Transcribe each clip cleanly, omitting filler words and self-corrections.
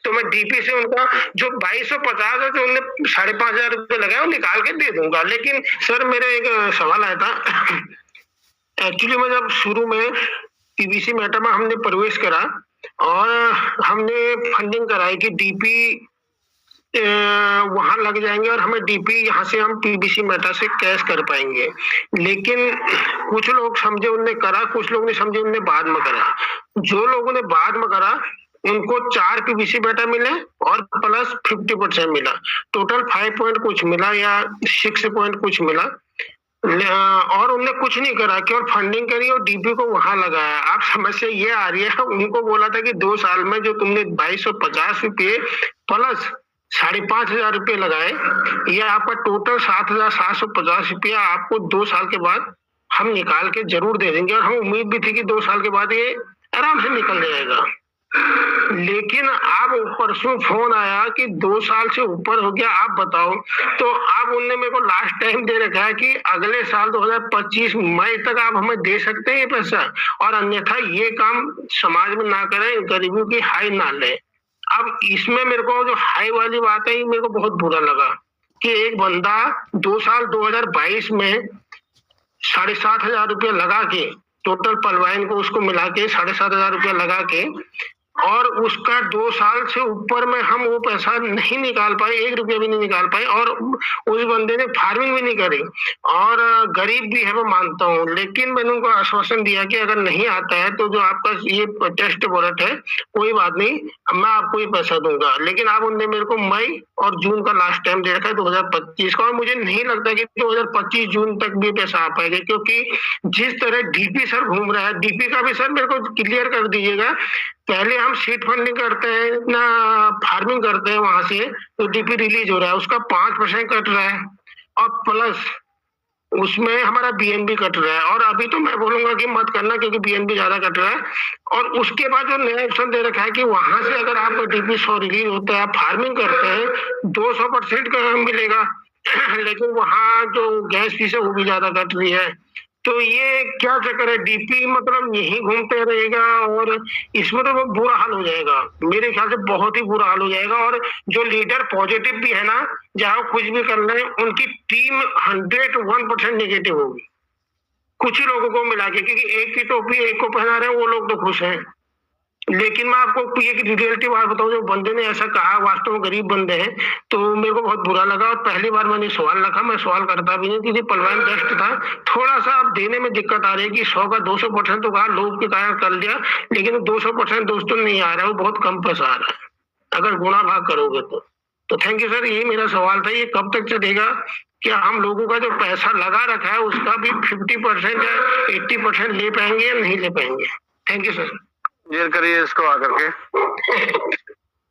तो मैं डीपी से उनका जो 2250 है जो उनने 5,500 रुपये लगाए वो निकाल के दे दूंगा। लेकिन सर मेरे एक सवाल आया था एक्चुअली में जब शुरू में पीवीसी मेटा में हमने प्रवेश करा और हमने फंडिंग कराई कि डीपी वहां लग जाएंगे और हमें डीपी यहाँ से हम पीवीसी मेटा से कैश कर पाएंगे। लेकिन कुछ लोग समझे उनने करा, कुछ लोग ने समझे उनने बाद में करा। जो लोगों ने बाद में करा उनको 4 पीवीसी मेटा मिले और प्लस 50% मिला, टोटल 5 पॉइंट कुछ मिला या 6 पॉइंट कुछ मिला। और उनने कुछ नहीं करा, केवल फंडिंग करी और डीपी को वहां लगाया। आप समस्या ये आ रही है, उनको बोला था कि 2 साल में जो तुमने 2250 रुपये प्लस 5,500 रुपये लगाए, ये आपका टोटल 7,750 रुपया आपको 2 साल के बाद हम निकाल के जरूर दे देंगे। और हम उम्मीद भी थी कि 2 साल के बाद ये आराम से निकल जाएगा। लेकिन अब परसों फोन आया कि 2 साल से ऊपर हो गया, आप बताओ। तो अब उनने मेरे को लास्ट टाइम दे रखा है कि अगले साल 2025 मई तक आप हमें दे सकते हैं ये पैसा, और अन्यथा ये काम समाज में ना करें, गरीबों की हाई ना लें। अब इसमें मेरे को जो हाई वाली बात है, मेरे को बहुत बुरा लगा कि एक बंदा 2 साल 2022 में 7,500 रुपया लगा के, टोटल पलवाइन को उसको मिला के 7,500 रुपया लगा के, और उसका 2 साल से ऊपर में हम वो पैसा नहीं निकाल पाए, 1 रुपया भी नहीं निकाल पाए। और उस बंदे ने फार्मिंग भी नहीं करी और गरीब भी है, मैं मानता हूँ। लेकिन मैंने उनको आश्वासन दिया कि अगर नहीं आता है तो जो आपका ये टेस्ट वॉलेट है कोई बात नहीं, मैं आपको ये पैसा दूंगा। लेकिन आप उनने मेरे को मई और जून का लास्ट टाइम दे रखा है 2025 का, और मुझे नहीं लगता कि 2025 जून तक भी पैसा आ पाएगा, क्योंकि जिस तरह डीपी सर घूम रहा है, डीपी का भी सर मेरे को क्लियर कर दीजिएगा। पहले हम सीड फंडिंग करते हैं ना, फार्मिंग करते हैं, वहां से तो डीपी रिलीज हो रहा है, उसका 5% कट रहा है और प्लस उसमें हमारा बीएनबी कट रहा है। और अभी तो मैं बोलूंगा कि मत करना, क्योंकि बीएनबी ज्यादा कट रहा है। और उसके बाद जो नया ऑप्शन दे रखा है कि वहां से अगर आपका डीपी 100 रिलीज होता है, आप फार्मिंग करते हैं, 200% का मिलेगा। लेकिन वहां जो गैस फीस है वो भी ज्यादा कट रही है। तो ये क्या चक्कर है, डीपी मतलब यही घूमते रहेगा और इसमें तो बहुत बुरा हाल हो जाएगा, मेरे ख्याल से बहुत ही बुरा हाल हो जाएगा। और जो लीडर पॉजिटिव भी है ना, जहां कुछ भी कर रहे हैं, उनकी टीम 101% नेगेटिव होगी, कुछ ही लोगों को मिला के, क्योंकि एक की टोपी एक को पहना रहे हैं, वो लोग तो खुश हैं। लेकिन मैं आपको ये रियलिटी बात बताऊं, जो बंदे ने ऐसा कहा, वास्तव में गरीब बंदे हैं, तो मेरे को बहुत बुरा लगा। और पहली बार मैंने सवाल रखा, मैं सवाल करता भी नहीं, क्योंकि पलवान जस्ट था, थोड़ा सा अब देने में दिक्कत आ रही है कि 100 का 200% तो कहा, लोग के कारण कर लिया, लेकिन 200% दोस्तों नहीं आ रहा है, वो बहुत कम पैसा आ रहा है अगर गुणा भाग करोगे तो थैंक यू सर, ये मेरा सवाल था। ये कब तक चलेगा? क्या हम लोगों का जो पैसा लगा रखा है उसका भी 50% या 80% ले पाएंगे या नहीं ले पाएंगे? Thank you sir. क्लियर करिए इसको आकर के,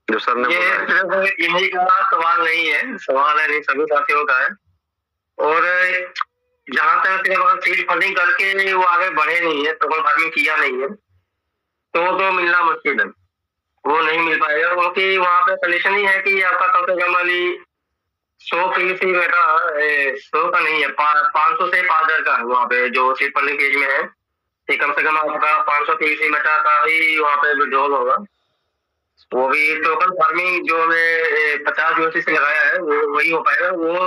जो सर ने बोला। यही का सवाल नहीं है, सवाल है नहीं, सभी साथियों का है। और जहां तक सीड फंडिंग करके वो आगे बढ़े नहीं है, तो फार्मिंग किया नहीं है, तो मिलना मुश्किल है, वो नहीं मिल पाएगा। क्योंकि वहाँ पे कंडीशन ही है कि आपका कम से कम अभी 100 पीवीसी मेटा 100 का नहीं है, 500 से 5,000 का है वहाँ पे, जो सीड फंडिंग पेज में है। कम से कम आपका 500 पीवीसी मेटा का ही वहाँ पे विड्रॉल होगा। वो भी टोटल फार्मिंग जो हमें 50 यूनिट से लगाया है वो वही हो पाएगा। वो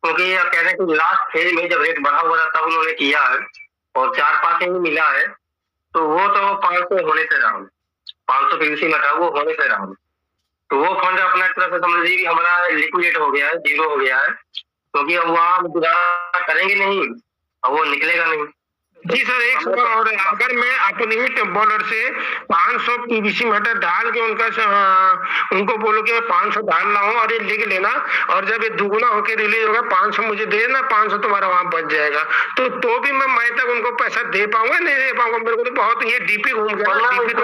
क्योंकि आप कह रहे हैं कि लास्ट फेज में जब रेट बढ़ा हुआ था तब उन्होंने किया है और 4-5 ही मिला है, तो वो तो 500 होने से रहा, 500 पीवीसी मेटा वो होने से रहा। तो वो फंड अपना एक तरह से समझ लीजिए कि हमारा लिक्विडेट हो गया है, जीरो हो गया है, क्योंकि अब वहाँ गुजारा करेंगे नहीं, अब वो निकलेगा नहीं। जी सर, एक सवाल और है, अगर मैं अपने ही बॉलर से 500 पीवीसी मेटा डाल के उनको बोलो कि 500 डाल रहा हूँ और ये लिख लेना, और जब ये दुगुना होकर रिलीज होगा 500 मुझे दे देना, 500 तुम्हारा वहां बच जाएगा, तो भी मैं मई तक उनको पैसा दे पाऊंगा नहीं दे पाऊंगा? मेरे को तो बहुत ये डीपी घूम गया। डीपी तो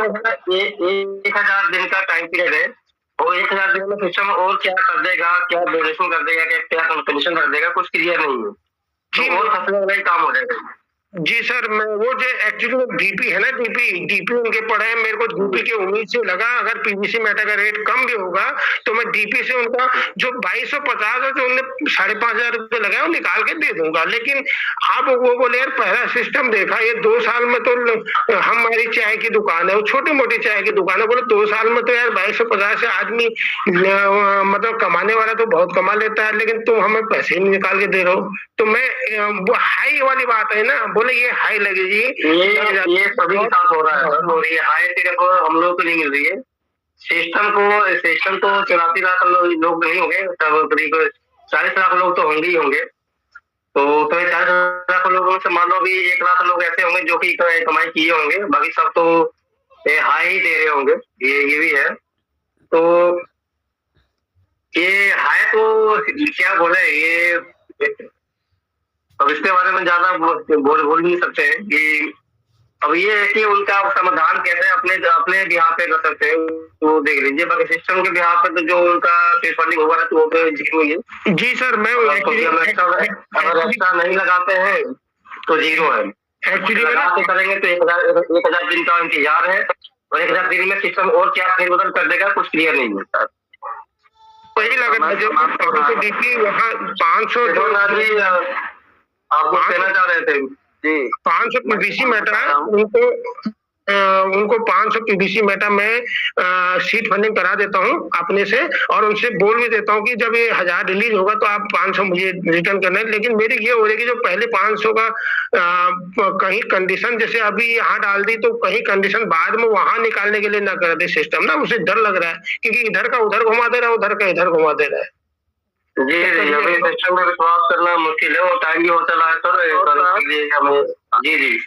1000 दिन का टाइम पीरियड है, वो 1000 दिन में सिस्टम और क्या कर देगा, क्या डोनेशन कर देगा, क्या कंपटीशन कर देगा, कुछ क्लियर नहीं है। जी, और फसलों में काम हो जाएगा। जी सर, मैं वो जो एक्चुअली डीपी है ना, डीपी उनके पड़े हैं। मेरे को डीपी की उम्मीद से लगा अगर पीवीसी मेटल का रेट कम भी होगा तो मैं डीपी से उनका जो 2250 है जो उन्होंने 5,500 रुपए लगाया वो निकाल के दे दूंगा। लेकिन आप वो बोले यार पहला सिस्टम देखा, ये 2 साल में तो हमारी चाय की दुकान है, वो छोटी मोटी चाय की दुकान है, बोले 2 साल में तो यार 2250 से आदमी मतलब कमाने वाला तो बहुत कमा लेता है, लेकिन तुम हमें पैसे ही नहीं निकाल के दे रहे हो। तो मैं वो हाई वाली बात है ना, बोले ये हाई लगेगी। ये सभी के साथ हो रहा है सर, और ये हाई सिर्फ हम लोग को नहीं मिल रही है। सिस्टम तो 84 लाख लोग नहीं होंगे, तब करीब 40 लाख लोग तो होंगे ही होंगे। तो 40 लाख लोगों से मान लो भी 1 लाख लोग ऐसे होंगे जो कि कमाई किए होंगे, बाकी सब तो हाई ही दे रहे होंगे। ये भी है। तो ये हाई तो क्या बोले, ये अब इसके बारे में ज्यादा बोल नहीं सकते हैं कि अब ये है कि उनका समाधान कैसे अपने बिहार पे कर सकते हैं तो देख लीजिए। बाकी सिस्टम के बिहार पे तो जो उनका फंडिंग होगा तो वो तो जीरो ही है। जी सर, मैं अगर एक्स्ट्रा नहीं लगाते हैं तो जीरो है। एक्चुअली करेंगे तो 1,000 दिन का इंतजार है, और 1,000 दिन में सिस्टम और क्या फेरबदल कर देगा कुछ क्लियर नहीं है। वही लग रहा है जो डीपी वहाँ 500 आपको कहना चाह रहे थे जी, 500 पीवीसी मेटा है, उनको 500 पीवीसी मेटा में सीट फंडिंग करा देता हूँ अपने से, और उनसे बोल भी देता हूँ कि जब ये 1000 रिलीज होगा तो आप 500 मुझे रिटर्न करना है। लेकिन मेरी ये हो रही है कि जो पहले 500 का कहीं कंडीशन जैसे अभी यहाँ डाल दी तो कहीं कंडीशन बाद में वहां निकालने के लिए ना कर दे सिस्टम ना, उसे डर लग रहा है क्योंकि इधर का उधर घुमा दे रहा है, उधर का इधर घुमा दे रहा है। जी अभी सिस्टम में विश्वास करना मुश्किल है, वो टाइम भी होता है सर, जी जी।